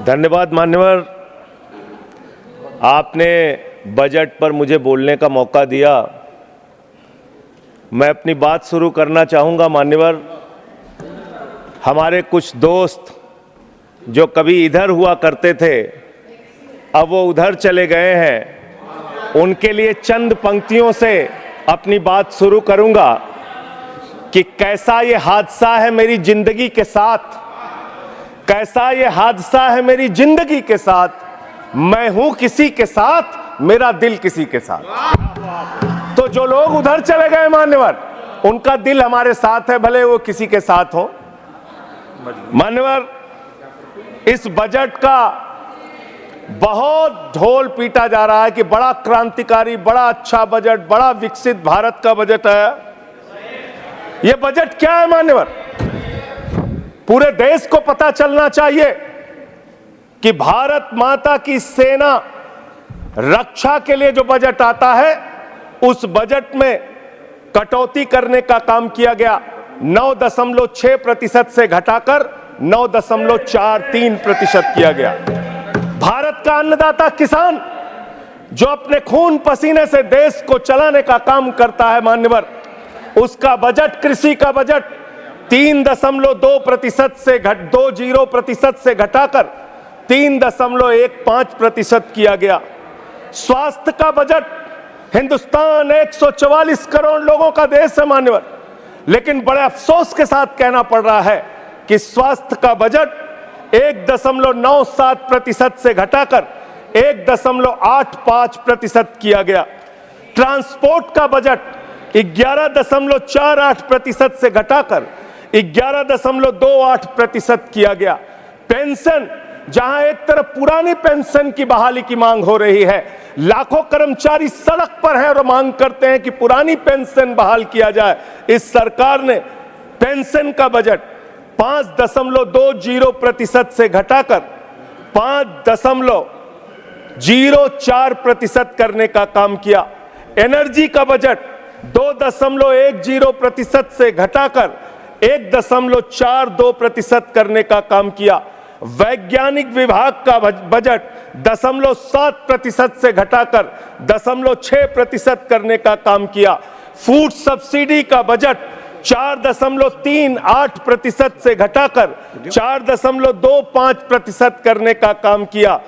धन्यवाद मान्यवर, आपने बजट पर मुझे बोलने का मौका दिया। मैं अपनी बात शुरू करना चाहूँगा। मान्यवर, हमारे कुछ दोस्त जो कभी इधर हुआ करते थे, अब वो उधर चले गए हैं। उनके लिए चंद पंक्तियों से अपनी बात शुरू करूँगा कि कैसा ये हादसा है मेरी जिंदगी के साथ, कैसा ये हादसा है मेरी जिंदगी के साथ। मैं हूं किसी के साथ, मेरा दिल किसी के साथ। तो जो लोग उधर चले गए मान्यवर, उनका दिल हमारे साथ है, भले वो किसी के साथ हो। मान्यवर, इस बजट का बहुत ढोल पीटा जा रहा है कि बड़ा क्रांतिकारी, बड़ा अच्छा बजट, बड़ा विकसित भारत का बजट है। ये बजट क्या है मान्यवर? पूरे देश को पता चलना चाहिए कि भारत माता की सेना रक्षा के लिए जो बजट आता है, उस बजट में कटौती करने का काम किया गया। 9.6% से घटाकर 9.43% किया गया। भारत का अन्नदाता किसान जो अपने खून पसीने से देश को चलाने का काम करता है मान्यवर, उसका बजट, कृषि का बजट 3.2% से 20% से घटाकर 3.15% किया गया। स्वास्थ्य का बजट, हिंदुस्तान 144 करोड़ लोगों का देश है मान्यवर, लेकिन बड़े अफसोस के साथ कहना पड़ रहा है कि स्वास्थ्य का बजट 1.97% से घटाकर 1.85% किया गया। ट्रांसपोर्ट का बजट 11.48% से घटाकर 11.28% किया गया। पेंशन, जहां एक तरफ पुरानी पेंशन की बहाली की मांग हो रही है, लाखों कर्मचारी सड़क पर हैं और मांग करते हैं कि पुरानी पेंशन बहाल किया जाए। इस सरकार ने पेंशन का बजट 5.20% से घटाकर 5.04% करने का काम किया। एनर्जी का बजट 2.10% से घटाकर 1.42% करने का काम किया। वैज्ञानिक विभाग का बजट 0.7% से घटाकर 0.6% करने का काम किया। फूड सब्सिडी का बजट 4.38% से घटाकर 4.25% करने का काम किया।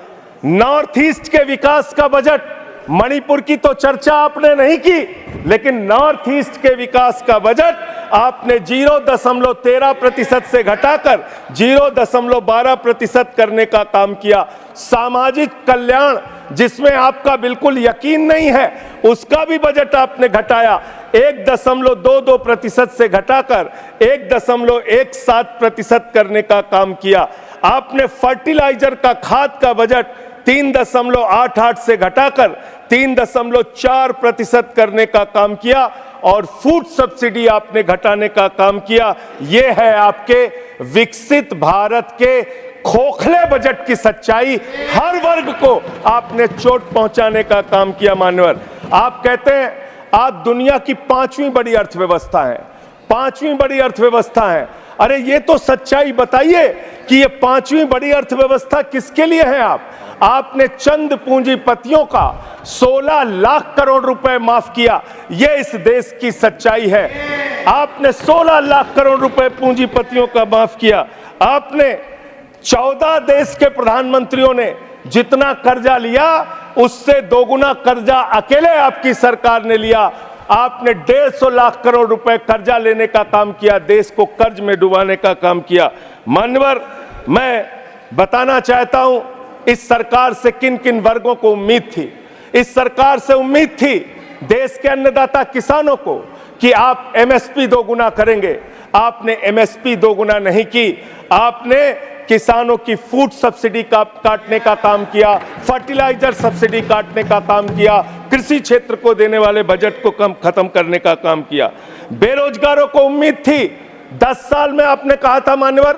नॉर्थ ईस्ट के विकास का बजट, मणिपुर की तो चर्चा आपने नहीं की, लेकिन नॉर्थ ईस्ट के विकास का बजट आपने 0.13% से घटाकर 0.12% करने का काम किया। सामाजिक कल्याण, जिसमें आपका बिल्कुल यकीन नहीं है, उसका भी बजट आपने घटाया। 1.22% से घटाकर 1.17% करने का काम किया। आपने फर्टिलाइजर का, खाद का बजट 3.88 से घटाकर 3.4% करने का काम किया और फूड सब्सिडी आपने घटाने का काम किया। यह है आपके विकसित भारत के खोखले बजट की सच्चाई। हर वर्ग को आपने चोट पहुंचाने का काम किया मान्यवर। आप कहते हैं आप दुनिया की 5वीं बड़ी अर्थव्यवस्था है, 5वीं बड़ी अर्थव्यवस्था है। अरे ये तो सच्चाई बताइए कि ये 5वीं बड़ी अर्थव्यवस्था किसके लिए है? आपने चंद पूंजीपतियों का 16 लाख करोड़ रुपए माफ किया। ये इस देश की सच्चाई है। आपने 16 लाख करोड़ रुपए पूंजीपतियों का माफ किया। आपने 14 देश के प्रधानमंत्रियों ने जितना कर्जा लिया, उससे दोगुना कर्जा अकेले आपकी सरकार ने लिया। आपने 150 लाख करोड़ रुपए कर्जा लेने का काम किया, देश को कर्ज में डुबाने का काम किया। मान्यवर, मैं बताना चाहता हूं इस सरकार से किन किन वर्गों को उम्मीद थी। इस सरकार से उम्मीद थी देश के अन्नदाता किसानों को कि आप एमएसपी दोगुना करेंगे। आपने एमएसपी दोगुना नहीं की, आपने किसानों की फूड सब्सिडी का काटने का काम किया, फर्टिलाइजर सब्सिडी काटने का काम किया, कृषि क्षेत्र को देने वाले बजट को खत्म करने का काम किया। बेरोजगारों को उम्मीद थी, 10 साल में आपने कहा था मान्यवर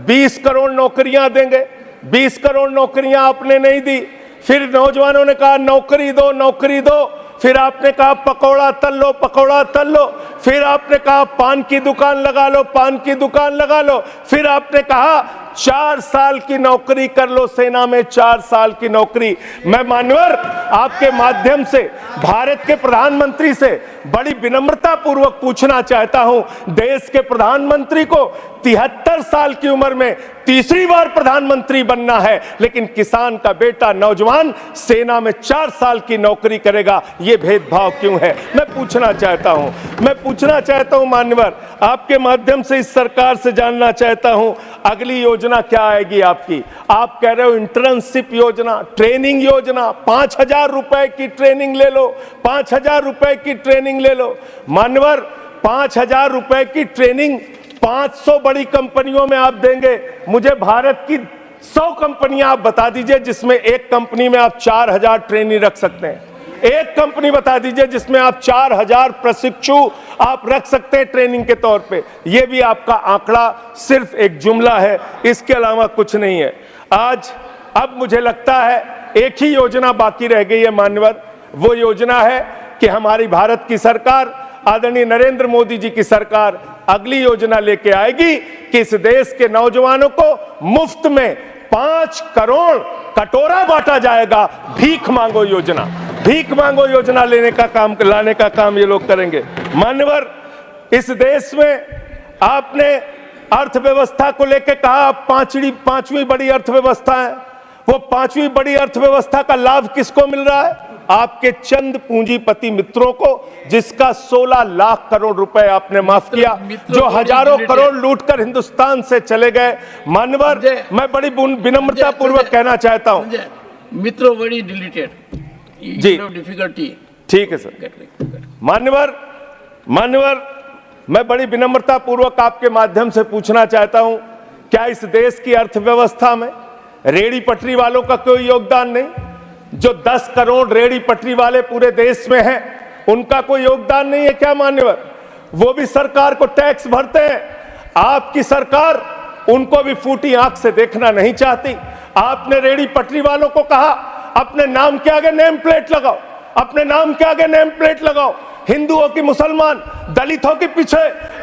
20 करोड़ नौकरियां देंगे। 20 करोड़ नौकरियां आपने नहीं दी। फिर नौजवानों ने कहा नौकरी दो, नौकरी दो। फिर आपने कहा पकौड़ा तल लो, पकौड़ा तल लो। फिर आपने कहा पान की दुकान लगा लो, पान की दुकान लगा लो। फिर आपने कहा 4 साल की नौकरी कर लो सेना में, 4 साल की नौकरी। मैं मान्यवर आपके माध्यम से भारत के प्रधानमंत्री से बड़ी विनम्रता पूर्वक पूछना चाहता हूं, देश के प्रधानमंत्री को 73 साल की उम्र में तीसरी बार प्रधानमंत्री बनना है, लेकिन किसान का बेटा नौजवान सेना में 4 साल की नौकरी करेगा, यह भेदभाव क्यों है? मैं पूछना चाहता हूं मान्यवर, आपके माध्यम से इस सरकार से जानना चाहता हूं, अगली योजना क्या आएगी आपकी? आप कह रहे हो इंटर्नशिप योजना, ट्रेनिंग योजना, 5,000 रुपए की ट्रेनिंग ले लो, 5,000 रुपए की ट्रेनिंग ले लो। मान्यवर 5,000 रुपए की ट्रेनिंग 500 बड़ी कंपनियों में आप देंगे, मुझे भारत की 100 कंपनियां आप बता दीजिए जिसमें एक कंपनी में आप 4,000 ट्रेनी रख सकते हैं। एक कंपनी बता दीजिए जिसमें आप 4,000 प्रशिक्षु आप रख सकते हैं ट्रेनिंग के तौर पे। यह भी आपका आंकड़ा सिर्फ एक जुमला है, इसके अलावा कुछ नहीं है। आज अब मुझे लगता है एक ही योजना बाकी रह गई है मान्यवर, वो योजना है कि हमारी भारत की सरकार, आदरणीय नरेंद्र मोदी जी की सरकार अगली योजना लेके आएगी कि इस देश के नौजवानों को मुफ्त में 5 करोड़ कटोरा बांटा जाएगा। भीख मांगो योजना, भीख मांगो योजना लाने का काम ये लोग करेंगे। मान्यवर इस देश में आपने अर्थव्यवस्था को लेकर कहा पांचवी बड़ी अर्थव्यवस्था है, वो 5वीं बड़ी अर्थव्यवस्था का लाभ किसको मिल रहा है? आपके चंद पूंजीपति मित्रों को, जिसका 16 लाख करोड़ रुपए आपने माफ किया, जो हजारों करोड़ लूटकर हिंदुस्तान से चले गए। मान्यवर मैं बड़ी विनम्रता पूर्वक कहना चाहता हूं, मित्रों बड़ी डिलीटेड जी, डिफिकल्टी। ठीक है सर। मान्यवर मैं बड़ी विनम्रता पूर्वक आपके माध्यम से पूछना चाहता हूं, क्या इस देश की अर्थव्यवस्था में रेहड़ी पटरी वालों का कोई योगदान नहीं? जो 10 करोड़ रेहड़ी पटरी वाले पूरे देश में हैं, उनका कोई योगदान नहीं है क्या मान्यवर? वो भी सरकार को टैक्स भरते हैं। आपकी सरकार उनको भी फूटी आंख से देखना नहीं चाहती। आपने रेहड़ी पटरी वालों को कहा अपने नाम के आगे नेम प्लेट लगाओ, अपने नाम के आगे नेम प्लेट लगाओ। हिंदुओं की, मुसलमान, दलितों के पीछे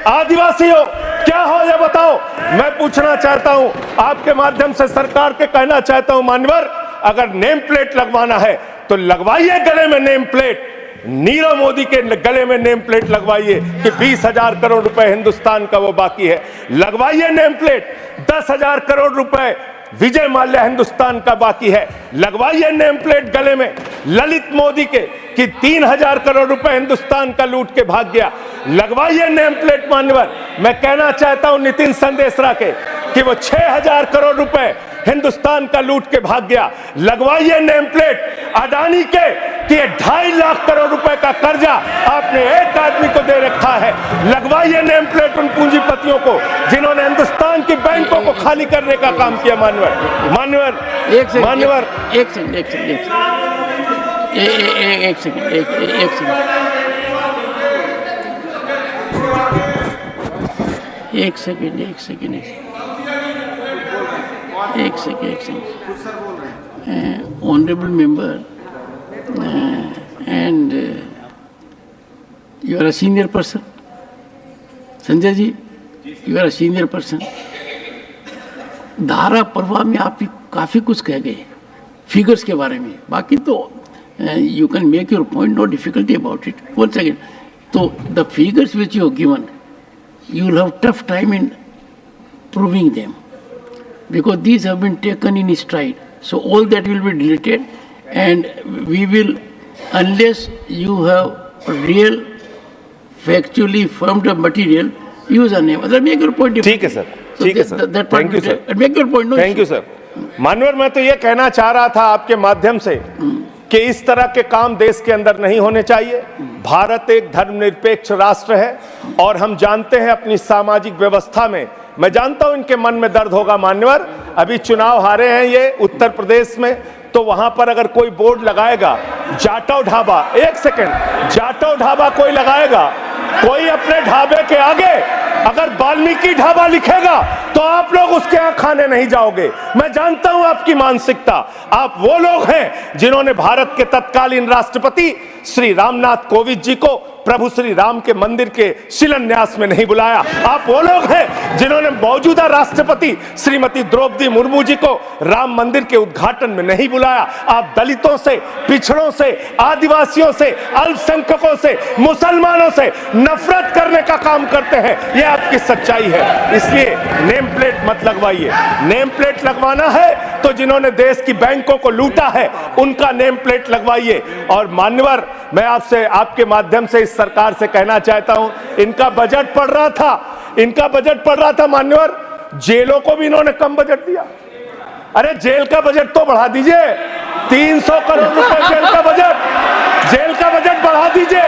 आदिवासी हो, क्या हो ये बताओ। मैं पूछना चाहता हूं आपके माध्यम से सरकार के कहना चाहता हूं मान्यवर, अगर नेम प्लेट लगवाना है तो लगवाइए गले में नेम प्लेट, नीरव मोदी के गले में नेम प्लेट लगवाइए कि 20,000 करोड़ रुपए हिंदुस्तान का वो बाकी है, लगवाइए नेम प्लेट। 10,000 करोड़ रुपए विजय माल्या हिंदुस्तान का बाकी है, लगवाइए नेम प्लेट गले में ललित मोदी के कि 3,000 करोड़ रुपए हिंदुस्तान का लूट के भाग गया, लगवाइए नेम प्लेट। मान्यवर मैं कहना चाहता हूं नितिन संदेशरा के कि वो 6,000 करोड़ रुपए हिंदुस्तान का लूट के भाग गया, लगवाइए नेम प्लेट। अडानी के कि 2.5 लाख करोड़ रुपए का कर्जा आपने एक आदमी को दे रखा है, लगवाइए नेम प्लेट उन पूंजीपतियों को जिन्होंने हिंदुस्तान की बैंकों को खाली करने का काम किया। मान्यवर एक second Honorable member, and you are a senior person. Sanjay ji, you are a senior person. धारा प्रवाह में आप काफी कुछ कह गए फिगर्स के बारे में, बाकी तो you can make your point, no difficulty about it. One second. So the figures which you have given, you will have tough time in proving them, because these have been taken in stride. So all that will be deleted, and we will, unless you have real, factually firmed up material, use a name. Other make your point. ठीक है sir, ठीक है sir, thank you sir, make your point. Thank you sir. मानवर मैं तो ये कहना चाह रहा था आपके माध्यम से कि इस तरह के काम देश के अंदर नहीं होने चाहिए। भारत एक धर्मनिरपेक्ष राष्ट्र है और हम जानते हैं अपनी सामाजिक व्यवस्था में, मैं जानता हूं इनके मन में दर्द होगा मान्यवर, अभी चुनाव हारे हैं ये उत्तर प्रदेश में, तो वहां पर अगर कोई बोर्ड लगाएगा जाटव ढाबा, एक सेकंड, जाटव ढाबा कोई लगाएगा, कोई अपने ढाबे के आगे अगर वाल्मीकि ढाबा लिखेगा तो आप लोग उसके यहां खाने नहीं जाओगे। मैं जानता हूं आपकी मानसिकता, आप वो लोग हैं जिन्होंने भारत के तत्कालीन राष्ट्रपति श्री रामनाथ कोविंद जी को प्रभु श्री राम के मंदिर के शिलान्यास में नहीं बुलाया। आप वो लोग हैं जिन्होंने मौजूदा राष्ट्रपति श्रीमती द्रौपदी मुर्मू जी को राम मंदिर के उद्घाटन में नहीं बुलाया। आप दलितों से, पिछड़ों से, आदिवासियों से, अल्पसंख्यकों से, मुसलमानों से नफरत करने का काम करते हैं। यह आपकी सच्चाई है। इसलिए नेम प्लेट मत लगवाइए। नेम प्लेट लगवाना है तो जिन्होंने देश की बैंकों को लूटा है उनका नेम प्लेट लगवाइए। और मान्यवर, मैं आपसे, आपके माध्यम से इस सरकार से कहना चाहता हूं, इनका बजट पड़ रहा था मान्यवर, जेलों को भी इन्होंने कम बजट दिया। अरे जेल का बजट तो बढ़ा दीजिए, 300 करोड़ रुपए जेल का बजट बढ़ा दीजिए।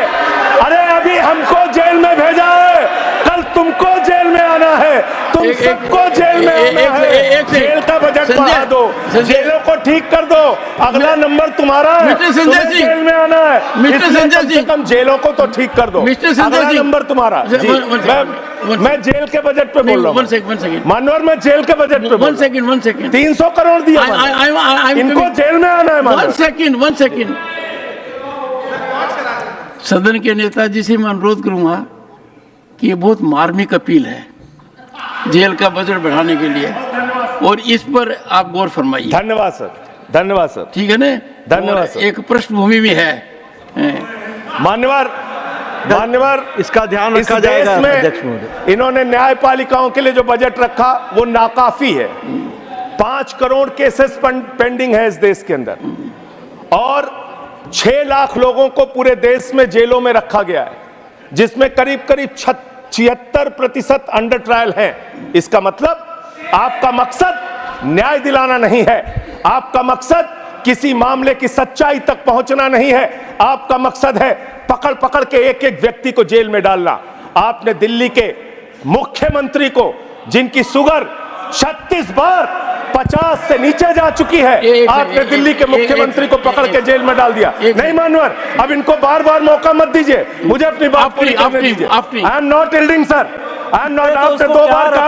अरे अभी हमको जेल में भेजा है, कल तुमको जेल में आना है, तुम सबको जेल में आना है। जेल का बजट बढ़ा दो, जेलों को ठीक कर दो, अगला नंबर तुम्हारा है, तुम्हें जेल में आना है। इसलिए कम से कम जेलों को तो ठीक कर दो, अगला नंबर तुम्हारा। मैं जेल के बजट पे बोल रहा हूँ मानवर, मैं जेल के बजट पे 300 करोड़ दिया, इनको जेल में आना है। वन सेकेंड सदन के नेताजी से मैं अनुरोध करूंगा कि ये बहुत मार्मिक अपील है जेल का बजट बढ़ाने के लिए, और इस पर आप गौर फरमाइए। धन्यवाद सर। ठीक है ना, धन्यवाद सर। एक पृष्ठभूमि भी है मान्यवर, इसका ध्यान रखा जाएगा। इन्होंने न्यायपालिकाओं के लिए जो बजट रखा वो नाकाफी है। 5 करोड़ केसेस पेंडिंग है इस देश के अंदर, और 6 लाख लोगों को पूरे देश में जेलों में रखा गया है, जिसमें करीब 76% अंडर ट्रायल हैं। इसका मतलब आपका मकसद न्याय दिलाना नहीं है, आपका मकसद किसी मामले की सच्चाई तक पहुंचना नहीं है, आपका मकसद है पकड़ के एक व्यक्ति को जेल में डालना। आपने दिल्ली के मुख्यमंत्री को, जिनकी शुगर 36 बार 50 से नीचे जा चुकी है, आपने दिल्ली के मुख्यमंत्री को पकड़ के जेल में डाल दिया। नहीं मानवर, अब इनको बार मौका मत दीजिए, मुझे अपनी बात पूरी करने दीजिए। I am not yielding sir, I am not. आपने 2 बार कहा,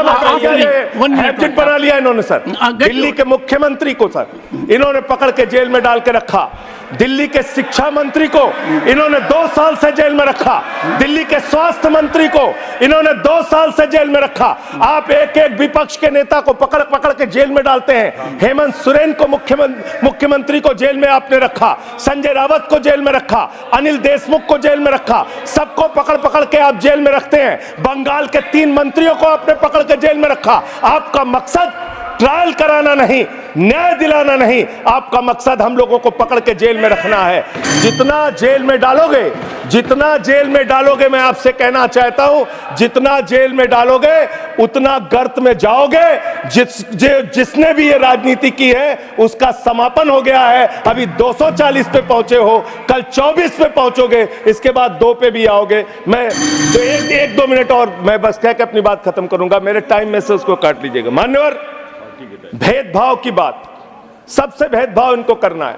हैबिट बना लिया इन्होंने सर। दिल्ली के मुख्यमंत्री को सर इन्होंने पकड़ के जेल में डाल के रखा, दिल्ली के शिक्षा मंत्री को इन्होंने 2 साल से जेल में रखा, दिल्ली के स्वास्थ्य मंत्री को इन्होंने 2 साल से जेल में रखा। आप एक विपक्ष के नेता को पकड़ के जेल में डालते हैं। हेमंत सोरेन को मुख्यमंत्री को जेल में आपने रखा, संजय रावत को जेल में रखा, अनिल देशमुख को जेल में रखा, सबको पकड़ के आप जेल में रखते हैं। बंगाल के 3 मंत्रियों को आपने पकड़ के जेल में रखा। आपका मकसद ट्रायल कराना नहीं, न्याय दिलाना नहीं, आपका मकसद हम लोगों को पकड़ के जेल में रखना है। जितना जेल में डालोगे, मैं आपसे कहना चाहता हूं, जितना जेल में डालोगे उतना गर्त में जाओगे। जिसने भी ये राजनीति की है उसका समापन हो गया है। अभी 240 पे पहुंचे हो, कल 24 पे पहुंचोगे, इसके बाद 2 पे भी आओगे। मैं तो 1-2 मिनट और मैं बस कह के अपनी बात खत्म करूंगा, मेरे टाइम में से उसको काट लीजिएगा। मान्यवर, भेदभाव की बात, सबसे भेदभाव इनको करना है।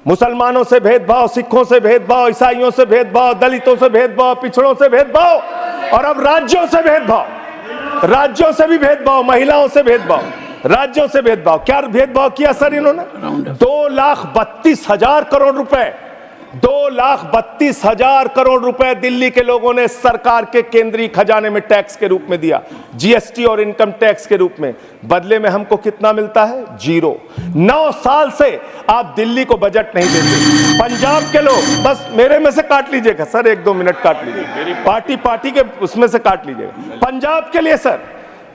मुसलमानों से भेदभाव, सिखों से भेदभाव, ईसाइयों से भेदभाव, दलितों से भेदभाव, पिछड़ों से भेदभाव, और अब राज्यों से भेदभाव, राज्यों से भी भेदभाव, महिलाओं से भेदभाव, राज्यों से भेदभाव। क्या भेदभाव किया सर इन्होंने? 2,32,000 करोड़ रुपए, 2,32,000 करोड़ रुपए दिल्ली के लोगों ने सरकार के केंद्रीय खजाने में टैक्स के रूप में दिया, जीएसटी और इनकम टैक्स के रूप में। बदले में हमको कितना मिलता है? 0। 9 साल से आप दिल्ली को बजट नहीं देते। पंजाब के लोग, बस मेरे में से काट लीजिएगा सर, 1-2 मिनट काट लीजिए, पार्टी के उसमें से काट लीजिएगा। पंजाब के लिए सर,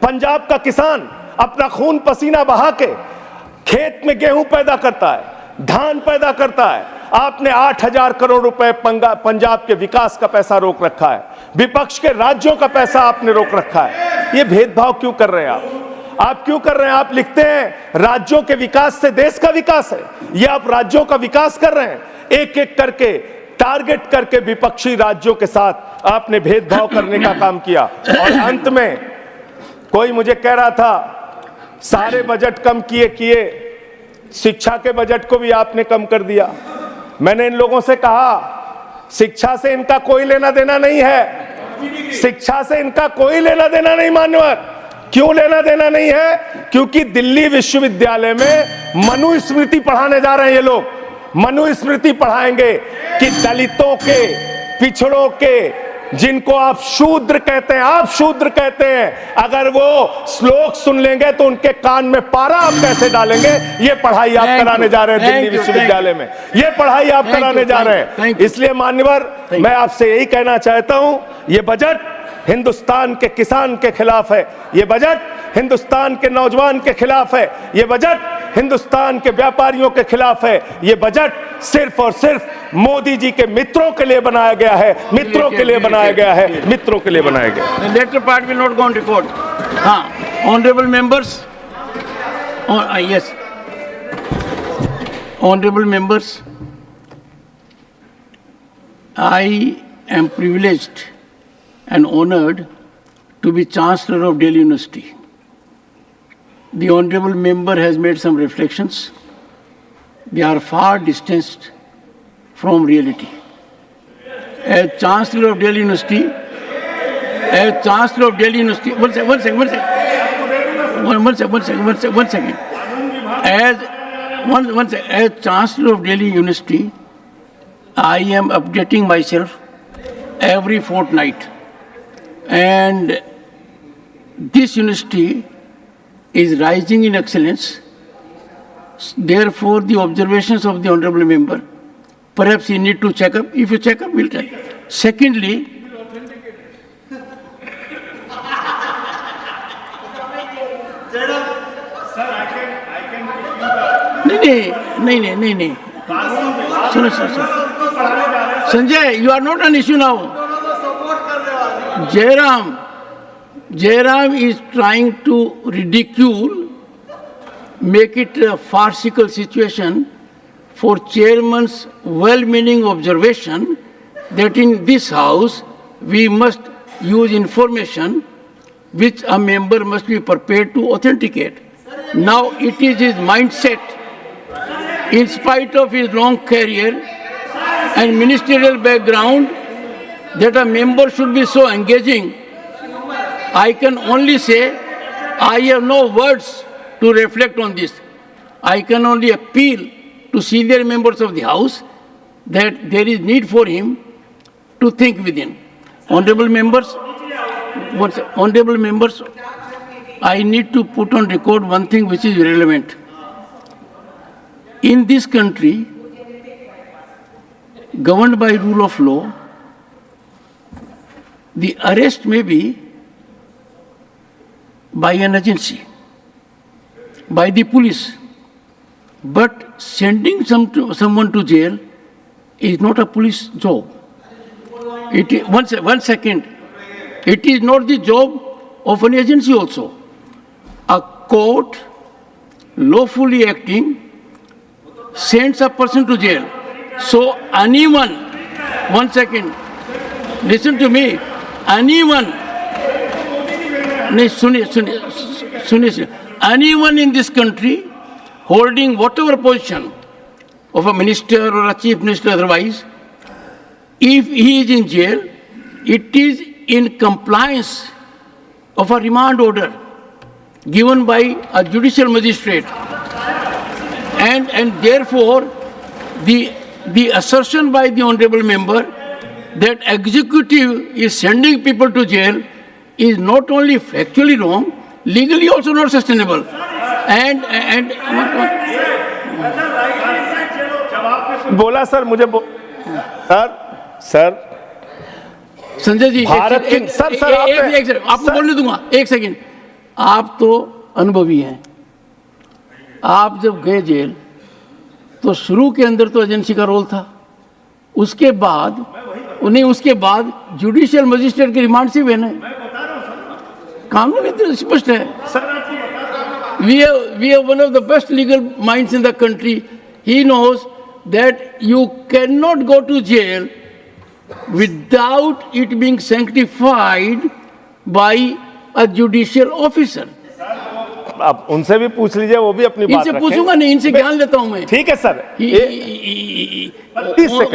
पंजाब का किसान अपना खून पसीना बहा के खेत में गेहूं पैदा करता है, धान पैदा करता है। आपने 8,000 करोड़ रुपए पंजाब के विकास का पैसा रोक रखा है, विपक्ष के राज्यों का पैसा आपने रोक रखा है। ये भेदभाव क्यों कर रहे हैं आप क्यों कर रहे हैं? आप लिखते हैं राज्यों के विकास से देश का विकास है, ये आप राज्यों का विकास कर रहे हैं। एक करके टारगेट करके विपक्षी राज्यों के साथ आपने भेदभाव करने का काम किया। और अंत में कोई मुझे कह रहा था सारे बजट कम किए, शिक्षा के बजट को भी आपने कम कर दिया। मैंने इन लोगों से कहा शिक्षा से इनका कोई लेना देना नहीं है, शिक्षा से इनका कोई लेना देना नहीं। मान्यवर, क्यों लेना देना नहीं है? क्योंकि दिल्ली विश्वविद्यालय में मनुस्मृति पढ़ाने जा रहे हैं ये लोग। मनुस्मृति पढ़ाएंगे कि दलितों के पिछड़ों के, जिनको आप शूद्र कहते हैं, आप शूद्र कहते हैं, अगर वो श्लोक सुन लेंगे तो उनके कान में पारा आप कैसे डालेंगे? ये पढ़ाई आप कराने जा रहे हैं दिल्ली विश्वविद्यालय में, ये पढ़ाई आप कराने जा रहे हैं। इसलिए मान्यवर, मैं आपसे यही कहना चाहता हूं, ये बजट हिंदुस्तान के किसान के खिलाफ है, ये बजट हिंदुस्तान के नौजवान के खिलाफ है, ये बजट हिंदुस्तान के व्यापारियों के खिलाफ है, ये बजट सिर्फ और सिर्फ मोदी जी के मित्रों के लिए बनाया गया है, मित्रों के लिए बनाया गया है, मित्रों के लिए बनाया गया है। The later part will not go on record. Honorable members, yes, honorable members, I am privileged and honored to be Chancellor of Delhi University. The honorable member has made some reflections. They are far distanced from reality. As Chancellor of Delhi University, As Chancellor of Delhi University, I am updating myself every fortnight. And this university is rising in excellence. Therefore, the observations of the honorable member, perhaps you need to check up. If you check up, we'll tell you. Secondly, नहीं. सुनो. Sanjay, you are not an issue now. Jairam is trying to ridicule, make it a farcical situation for chairman's well-meaning observation that in this house we must use information which a member must be prepared to authenticate. Now it is his mindset, in spite of his long career and ministerial background, that a member should be so engaging. I can only say I have no words to reflect on this. I can only appeal to senior members of the House that there is need for him to think within. Honorable members, I need to put on record one thing which is relevant. In this country, governed by rule of law, the arrest may be by an agency, by the police, but sending someone to jail is not a police job. One second. It is not the job of an agency also. A court, lawfully acting, sends a person to jail. So anyone, one second, listen to me, anyone in this country holding whatever position of a minister or a chief minister otherwise, if he is in jail, it is in compliance of a remand order given by a judicial magistrate. And therefore, the assertion by the honorable member that executive is sending people to jail is not only factually wrong, legally also not sustainable. And बोला sir, मुझे sir Sanjay ji, Bharat के sir आपको बोलने दूंगा, एक second. आप तो अनुभवी हैं। आप जब गए जेल तो शुरू के अंदर तो एजेंसी का रोल था, उसके बाद जुडिशियल मजिस्ट्रेट के रिमांड से बने। कानून इतना स्पष्ट है। We have one of the best legal minds in the country. He knows that you cannot go to jail without it being sanctified by a judicial officer. आप उनसे भी पूछ लीजिए, वो भी अपनी बात रखें। इनसे पूछूंगा नहीं, इनसे ज्ञान लेता हूं मैं। ठीक है sir.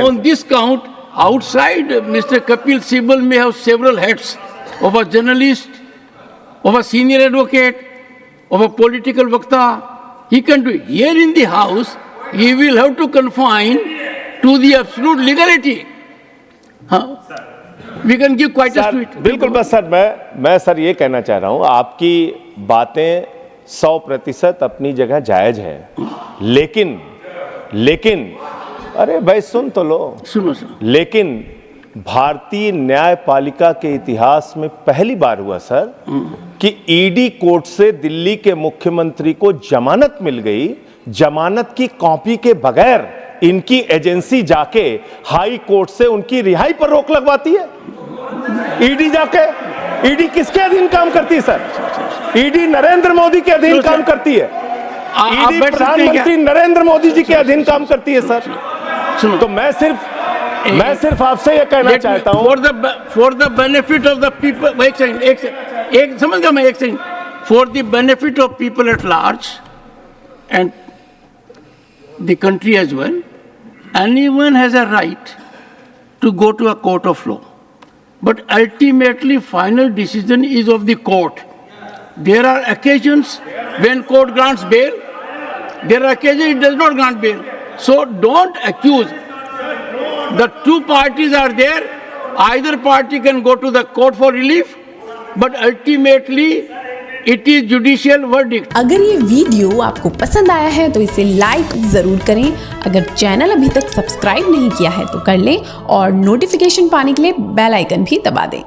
On this count, outside Mr. Kapil Sibal may have several hats of a journalist, of a senior advocate, of a political vakta. He can do it. Here in the house, he will have to confine to the absolute legality. We can give quite a sir, tweet. बिल्कुल बस sir मैं sir ये कहना चाह रहा हूं, आपकी बातें 100% अपनी जगह जायज है, लेकिन अरे भाई सुन तो लो, सुनो सर, लेकिन भारतीय न्यायपालिका के इतिहास में पहली बार हुआ सर कि ईडी कोर्ट से दिल्ली के मुख्यमंत्री को जमानत मिल गई, जमानत की कॉपी के बगैर इनकी एजेंसी जाके हाई कोर्ट से उनकी रिहाई पर रोक लगवाती है। ईडी जाके, ईडी किसके अधीन काम करती है सर? ईडी नरेंद्र मोदी के अधीन काम करती है। ईडी प्रधानमंत्री नरेंद्र मोदी जी के अधीन काम करती है सर। सुनो, तो मैं सिर्फ आपसे ये कहना चाहता हूं, for the benefit of the people, एक सेकंड, समझ गया मैं, एक second, for the benefit of people at large and the country as well, anyone has a right to go to a court of law, but ultimately final decision is of the court. There are occasions when court grants bail, there are occasions it does not grant bail. So don't accuse. The two parties are there, either party can go to the court for relief, but ultimately it is judicial verdict. अगर ये video आपको पसंद आया है तो इसे like जरूर करें। अगर चैनल अभी तक सब्सक्राइब नहीं किया है तो कर लें और नोटिफिकेशन पाने के लिए बेल आइकन भी दबा दें।